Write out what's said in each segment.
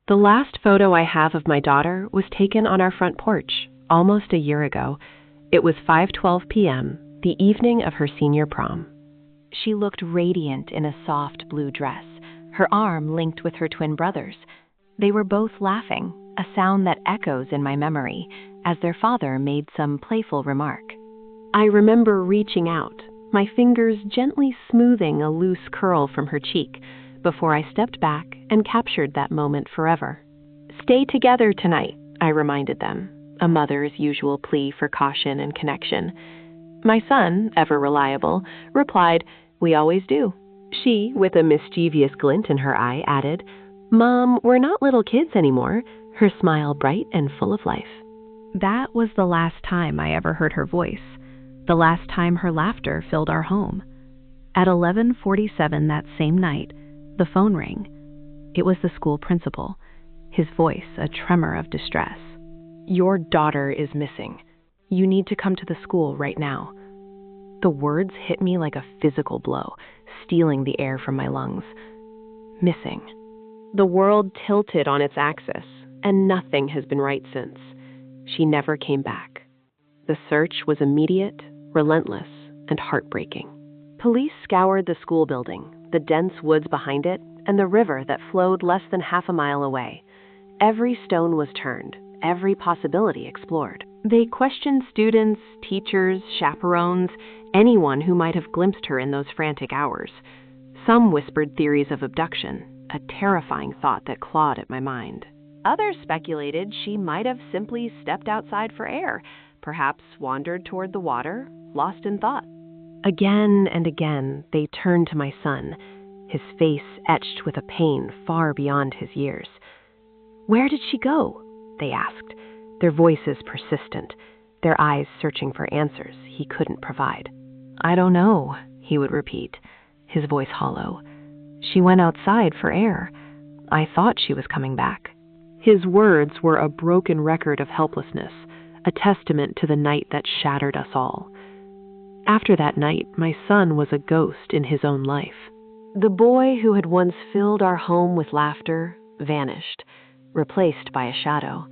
The last photo I have of my daughter was taken on our front porch almost a year ago. It was 5:12 p.m., the evening of her senior prom. She looked radiant in a soft blue dress, her arm linked with her twin brother's. They were both laughing, a sound that echoes in my memory, as their father made some playful remark. I remember reaching out, my fingers gently smoothing a loose curl from her cheek, before I stepped back and captured that moment forever. "Stay together tonight," I reminded them, a mother's usual plea for caution and connection. My son, ever reliable, replied, "We always do." She, with a mischievous glint in her eye, added, "Mom, we're not little kids anymore," her smile bright and full of life. That was the last time I ever heard her voice, the last time her laughter filled our home. At 11:47 that same night, the phone rang. It was the school principal, his voice a tremor of distress. "Your daughter is missing. You need to come to the school right now." The words hit me like a physical blow, stealing the air from my lungs. Missing. The world tilted on its axis, and nothing has been right since. She never came back. The search was immediate, relentless, and heartbreaking. Police scoured the school building, the dense woods behind it, and the river that flowed less than half a mile away. Every stone was turned, every possibility explored. They questioned students, teachers, chaperones, anyone who might have glimpsed her in those frantic hours. Some whispered theories of abduction, a terrifying thought that clawed at my mind. Others speculated she might have simply stepped outside for air, perhaps wandered toward the water, lost in thought. Again and again, they turned to my son, his face etched with a pain far beyond his years. "Where did she go?" they asked, their voices persistent, their eyes searching for answers he couldn't provide. "I don't know," he would repeat, his voice hollow. "She went outside for air. I thought she was coming back." His words were a broken record of helplessness, a testament to the night that shattered us all. After that night, my son was a ghost in his own life. The boy who had once filled our home with laughter vanished, replaced by a shadow.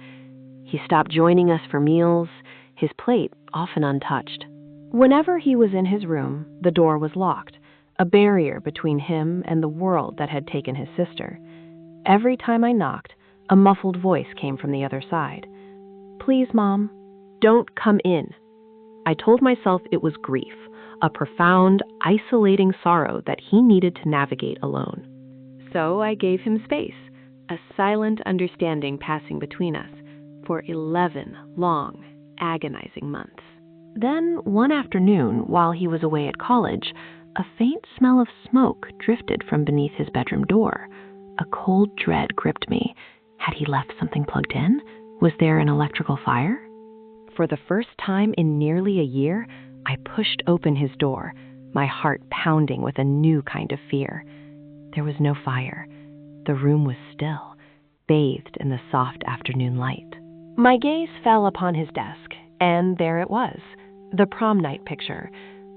He stopped joining us for meals, his plate often untouched. Whenever he was in his room, the door was locked, a barrier between him and the world that had taken his sister. Every time I knocked, a muffled voice came from the other side. "Please, Mom, don't come in." I told myself it was grief, a profound, isolating sorrow that he needed to navigate alone. So I gave him space, a silent understanding passing between us for 11 long, agonizing months. Then, one afternoon, while he was away at college, a faint smell of smoke drifted from beneath his bedroom door. A cold dread gripped me. Had he left something plugged in? Was there an electrical fire? For the first time in nearly a year, I pushed open his door, my heart pounding with a new kind of fear. There was no fire. The room was still, bathed in the soft afternoon light. My gaze fell upon his desk, and there it was, the prom night picture.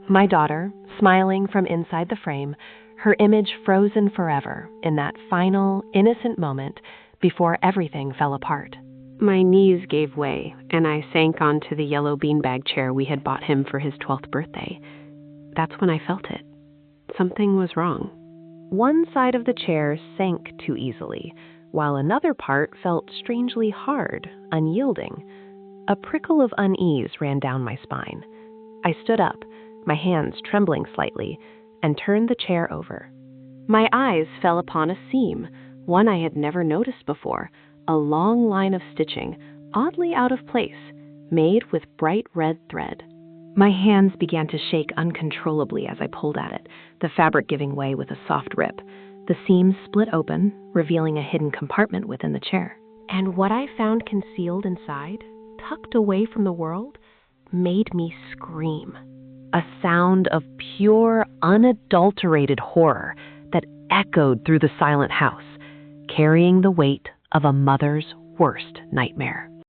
My daughter, smiling from inside the frame, her image frozen forever in that final, innocent moment before everything fell apart. My knees gave way, and I sank onto the yellow beanbag chair we had bought him for his 12th birthday. That's when I felt it. Something was wrong. One side of the chair sank too easily, while another part felt strangely hard, unyielding. A prickle of unease ran down my spine. I stood up, my hands trembling slightly, and turned the chair over. My eyes fell upon a seam, one I had never noticed before, a long line of stitching, oddly out of place, made with bright red thread. My hands began to shake uncontrollably as I pulled at it, the fabric giving way with a soft rip. The seam split open, revealing a hidden compartment within the chair. And what I found concealed inside, tucked away from the world, made me scream. A sound of pure, unadulterated horror that echoed through the silent house, carrying the weight of a mother's worst nightmare.